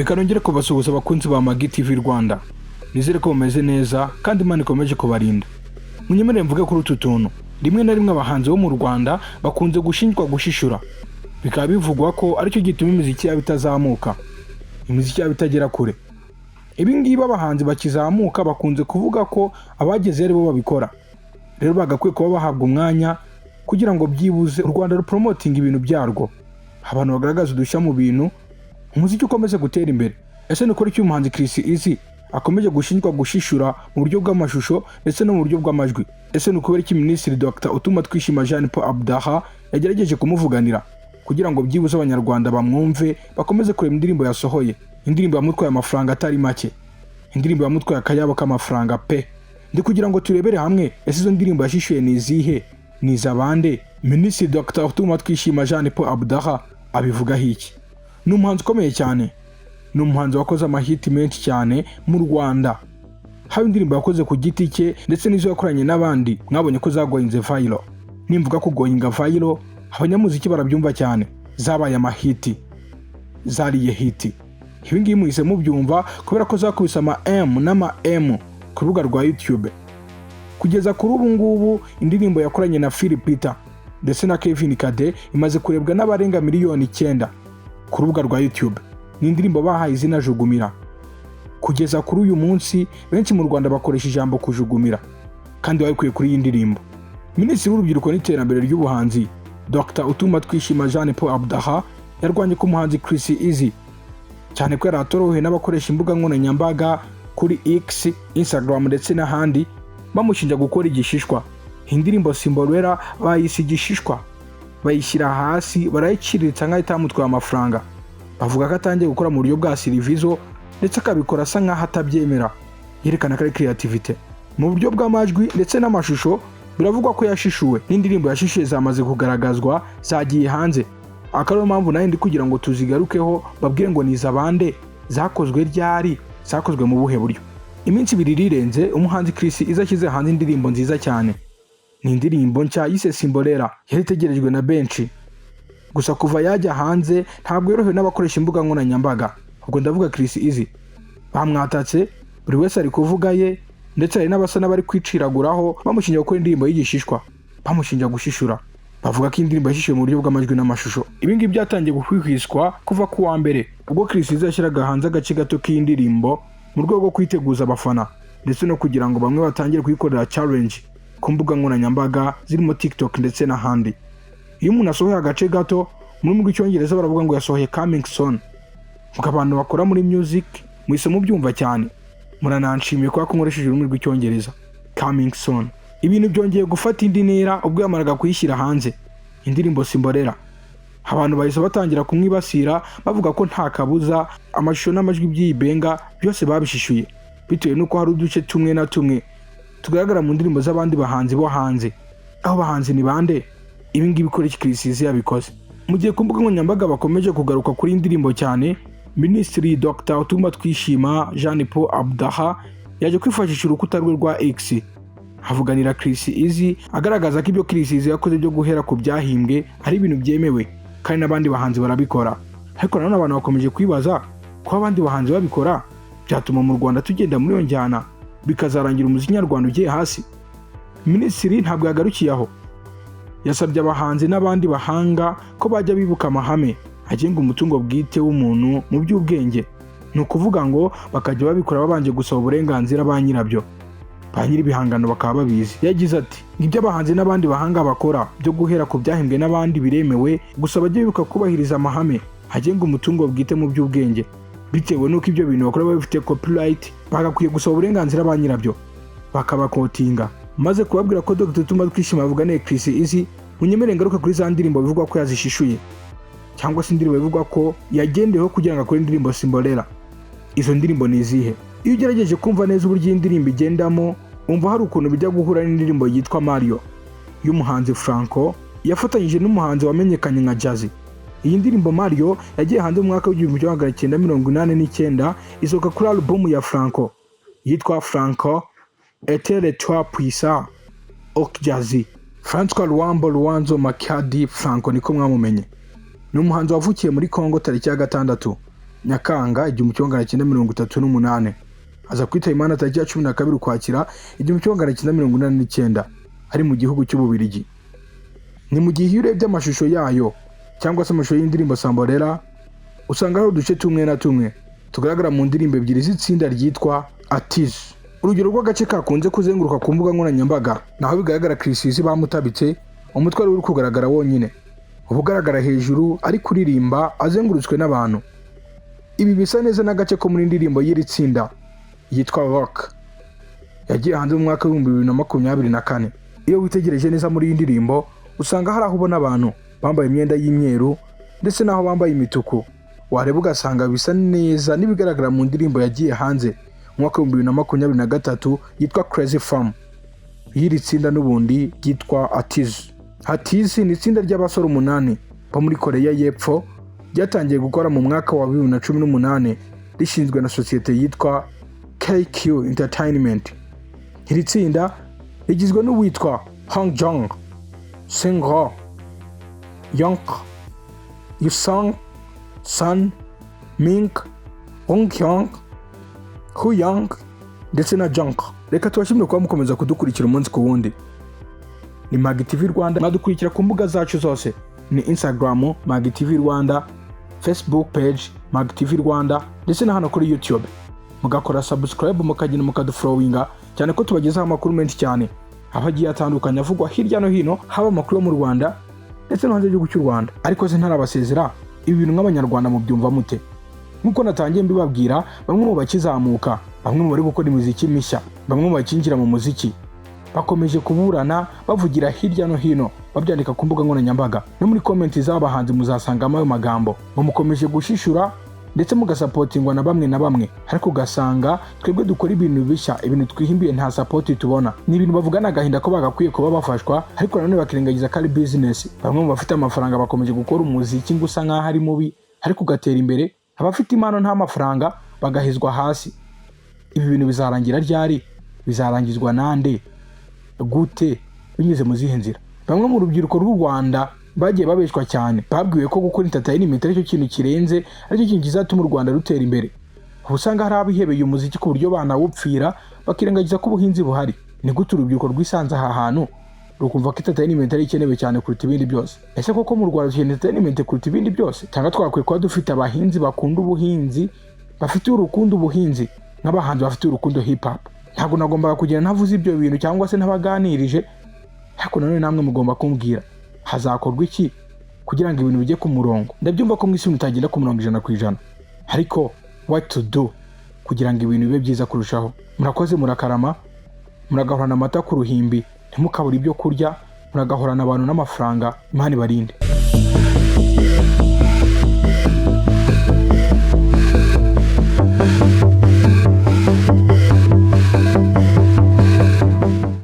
reka nongere kubasuhuza abakunzi ba Magi TV Rwanda. Nizere ko bameze neza kandi Imana ikomeje kubarinda. Munyemerere mvuge kuri utu tuntu. Rimwe na rimwe abahanzi bo mu Rwanda bakunze gushinjwa gushishura. Bikaba bivugwa ko aricyo gituma imiziki yabo itazamuka. Imiziki yabo itagera kure. Ibi ngibi abahanzi bakizamuka bakunze kuvuga ko abageze ari bo babikora. Rero bagakwiye kuba bahabwa umwanya kugira ngo byibuze u Rwanda rupromoting ibintu byarwo. Abantu bagaragaza udushya mu bintu, umuziki ukomeze gutera imbere. Ese ni ukuri cy'umuhanzi Chris Easy akomeje gushinjwa gushishura mu buryo bw'amashusho ndetse no mu buryo bw'amajwi? Ese ni ukubera iki Minisitiri Dr Utumatwishima Jean Paul Abdallah yagerageje kumuvuganira kugira ngo byibuze abanyarwanda bamwumve bakomeze kureba indirimbo yasohoye? Indirimbo yamutwaye amafaranga atari make, indirimbo yamutwaye akayabo k'amafaranga pe. Ndi kugira ngo turebere hamwe ese izo ndirimbo yashishuye ni izihe, ni izabande? Minisitiri Dr Utumatwishima Jean Paul Abdallah abivugaho iki? Ni umuhanzi ukomeye cyane, ni umuhanzi wakoze amahiti menshi cyane mu Rwanda. Haba indirimbo yakoze ku giti cye ndetse n'izo yakoranye n'abandi mwabonye ko zagoyinze viral. Nimvuga ko goyinga viral, abanyamuziki barabyumva cyane, zabaye amahiti, zariye hiti. Ibi ngibi muhise mubyumva kubera ko zakubise ama M n'ama M ku rubuga rwa YouTube. Kugeza kuri ubu ngubu indirimbo yakoranye na Phil Peter ndetse na Kevin Kade imaze kurebwa n'abarenga miliyoni 9 ku rubuga rwa YouTube. Ni indirimbo bahaye izina Jugumira. Kugeza kuri uyu munsi benshi mu Rwanda bakoresha ijambo kujugumira kandi babikuye kuri iyi ndirimbo. Minisitiri w'Urubyiruko n'Iterambere ry'Ubuhanzi Dr Utumatwishima Jean Paul Abdallah yarwanye ku muhanzi Chris Easy cyane ko yaratorohewe n'abakoresha imbuga nkoranyambaga kuri X, Instagram ndetse n'ahandi bamushinja gukora igishishwa. Indirimbo Simbolera bayise igishishwa, bayishyira hasi barayiciriritsa nkaho itamutwaye amafaranga. Bavuga ko atangiye gukora mu buryo bwa Sirivizo ndetse akabikora asa nkaho atabyemera, yerekana ko ari creativity. Mu buryo bw'amajwi ndetse n'amashusho biravugwa ko yashishuwe. N'indirimbo yashishuye zamaze kugaragazwa, zagiye hanze. Akariyo mpamvu nayo ndi kugira ngo tuzigarukeho babwire ngo ni izabande, zakozwe ryari, zakozwe mu buhe buryo. Iminsi 2 rirenze umuhanzi Chris Easy ashyize hanze indirimbo nziza cyane. Ni indirimbo nshya yise Simbolera, yari itegerejwe na benshi. Gusa kuva yajya hanze ntabwo yorohewe n'abakoresha imbuga nkoranyambaga. Ubwo ndavuga Chris Easy bamwatatse, buri wese ari kuvuga ye, ndetse hari n'abasa n'abari kwiciraguraho bamushinja gukora indirimbo y'igishishwa, bamushinja gushishura. Bavuga ko indirimbo yashishuye mu buryo bw'amajwi n'amashusho. Ibi ngibi byatangiye gukwihwiswa kuva ku wa mbere ubwo Chris Easy yashyiraga hanze agace gato k'indirimbo mu rwego rwo kwiteguza abafana ndetse no kugira ngo bamwe batangire kuyikorera challenge ku mbuga nkoranyambaga zirimo TikTok ndetse n'ahandi. Iyo umuntu asohoye agace gato mu rurimi rw'Icyongereza baravuga ngo yasohoye coming soon. Muka abantu bakora muri music muhise mubyumva cyane, murananshimiye ko nkoresheje ururimi rw'Icyongereza coming soon. Ibintu byongeye gufata indi ntera ubwo yamaraga kuyishyira hanze indirimbo Simbolera. Abantu bahise batangira kumwibasira bavuga ko nta kabuza amashusho n'amajwi by'ibenga byose babishishuye, bitewe nuko hari uduce tumwe na tumwe tugaragara mu ndirimbo z'abandi bahanzi bo hanze. Aho bahanzi ni bande? Ibi ngibi bikora iki Chris Easy yabikoze? Mu gihe ku mbuga nkoranyambaga bakomeje kugaruka kuri indirimbo cyane, Minisitiri Dr Utumatwishima Jean Paul Abdallah yaje kwifashisha urukuta rwe rwa X havuganira Chris Easy agaragaza ko ibyo Chris Easy yakoze byo guhera ku byahimbwe ari ibintu byemewe kandi n'abandi bahanzi barabikora. Ariko nanone abantu bakomeje kwibaza ko abandi bahanzi babikora byatuma mu Rwanda tugenda muri yo njyana bikazarangira umuziki nyarwanda ugiye hasi. Minisitiri ntabwo yagarukiye aho, yasabye abahanzi n'abandi bahanga ko bajya bibuka amahame agenga umutungo bwite w'umuntu mu by'ubwenge. Ni ukuvuga ngo bakajya babikora babanje gusaba uburenganzira ba nyirabyo, ba nyir'ibihangano bakaba babizi. Yagize ati ngibyo abahanzi n'abandi bahanga bakora byo guhera ku byahimbwe n'abandi biremewe, gusa bajya bibuka kubahiriza amahame agenga umutungo bwite mu by'ubwenge. Bitewe nuko ibyo bintu bakora bafite copyright, bagakwiye gusaba uburenganzira ba nyirabyo bakabakotinga. Maze kubabwira ko Dr Utumatwishima avuganiye Chris Easy, munyemerere ngaruka kuri za ndirimbo bivugwa ko yazishishuye cyangwa se indirimbo bivugwa ko yagendeyeho kugira ngo akore indirimbo Simbolera. Izo ndirimbo ni izihe? Iyo ugerageje kumva neza uburyo indirimbo igendamo, umva hari ukuntu bijya guhura n'indirimbo yitwa Mario y'umuhanzi Franco yafatanyije n'umuhanzi wamenyekanye nka Jazzy. Iyi ndirimbo Mario yagiye hanze mu mwaka w'1989 isohoka kuri album ya Franco yitwa Franco Etere Toi Puissant Ok Jazzy. Francois Luambo Makiadi Franco niko mwamumenye. Ni umuhanzi wavukiye muri Congo tariki ya 6 Nyakanga 1938, aza kwitaba Imana tariki ya 12 Ukwakira 1989 ari mu gihugu cy'Ububiligi. Ni mu gihe iyo urebye amashusho yayo cyangwa se amashusho y'indirimbo Samborera, usanga hari uduce tumwe na tumwe tugaragara mu ndirimbo ebyiri z'itsinda ryitwa Atiz. Urugero rw'agace kakunze kuzenguruka ku mbuga nkoranyambaga naho bigaragara Chrissy bamutabitse, umutwe uri kugaragara wonyine, ubugaragara hejuru ari kuririmba azengurutswe n'abantu. Ibi bisa neza n'agace ko muri indirimbo y'iri tsinda yitwa Rock yagiye hanze mu mwaka wa 2024. Iyo witegereje neza muri iyi ndirimbo usanga hari aho ubona abantu bambaye imyenda y'imyeru ndetse naho bambaye imituku, wareba ugasanga bisa neza n'ibigaragara mu ndirimbo yagiye hanze mu mwaka wa 2023 yitwa Crazy Farm y'iri tsinda n'ubundi yitwa Atiz. Atiz ni itsinda ry'abasore 8 bo muri Korea y'Epfo ryatangiye gukora mu mwaka wa 2018 rishinzwe na sosiyete yitwa KQ Entertainment. Iri tsinda rigizwe n'uwitwa Hong Jong, Sengho, Yonk, Yusong, Sun, Mink, Hongkyong, Huyang ndetse na Junk. Reka tubashimire kuba mukomeza kudukurikira umunsi ku wundi. Ni Magi TV Rwanda, mwadukurikira ku mbuga zacu zose, ni Instagram Magi TV Rwanda, Facebook page Magi TV Rwanda ndetse na hano kuri YouTube. Mugakora subscribe mukagenda mukadufollowinga cyane ko tubagezaho amakuru menshi cyane abagiye atandukanye avugwa hirya no hino, haba amakuru mu Rwanda ndetse no hanze y'igihugu cy'u Rwanda. Ariko se ntarabasezera, ibi bintu nk'abanyarwanda mu byumva mute? Nkuko natangiye mbibabwira, bamwe mu bakizamuka, bamwe mu bari gukora imiziki mishya, bamwe mu bakinjira mu muziki bakomeje kuburana bavugira hirya no hino, babyandika ku mbuga nkoranyambaga no muri comment z'abahanzi muzasangamo ayo magambo. Mukomeje gushishura ndetse mugasapotingwa na bamwe, ariko ugasanga twebwe dukora ibintu bishya, ibintu twihimbiye nta support tubona. Ni ibintu bavugana agahinda ko bagakwiye kuba bafashwa, ariko nanone bakirengagiza kari business. Bamwe mu bafite amafaranga bakomeje gukora umuziki ngo usa nkaho ari mubi ariko ugatera imbere, abafite impano nta mafaranga bagahezwa hasi. Ibi bintu bizarangira ryari? Bizarangizwa nande? Gute? Binyuze mu zihe nzira? Bamwe mu rubyiruko rw'u Rwanda bagiye babeshwa cyane, babwiwe ko gukora entertainment ari cyo kintu kirenze, ari cyo kintu kizatuma u Rwanda rutera imbere. Usanga hari abihebeye umuziki ku buryo banawupfira bakirengagiza ko ubuhinzi buhari. Ni gute urubyiruko rwisanze aha hantu rukumva ko entertainment ari ikenewe cyane kuruta ibindi byose? Ese koko mu Rwanda dukeneye entertainment kuruta ibindi byose? Cyangwa twakwiye kuba dufite abahinzi bakunda ubuhinzi, bafite urukundo ubuhinzi nk'abahanzi bafite urukundo hip hop? Ntabwo nagombaga kugenda ntavuze ibyo bintu cyangwa se ntabaganirije, ariko nanone namwe mugomba kumbwira hazakorwa iki kugira ngo ibintu bijye ku murongo. Ndabyumva ko mwisi mutagenda ku murongo 100%, ariko what to do kugira ngo ibintu bibe byiza kurushaho? Murakoze, murakarama, muragahorana amata ku ruhimbi, ntimukabura ibyo kurya, muragahorana abantu n'amafaranga. Imana ibarinde.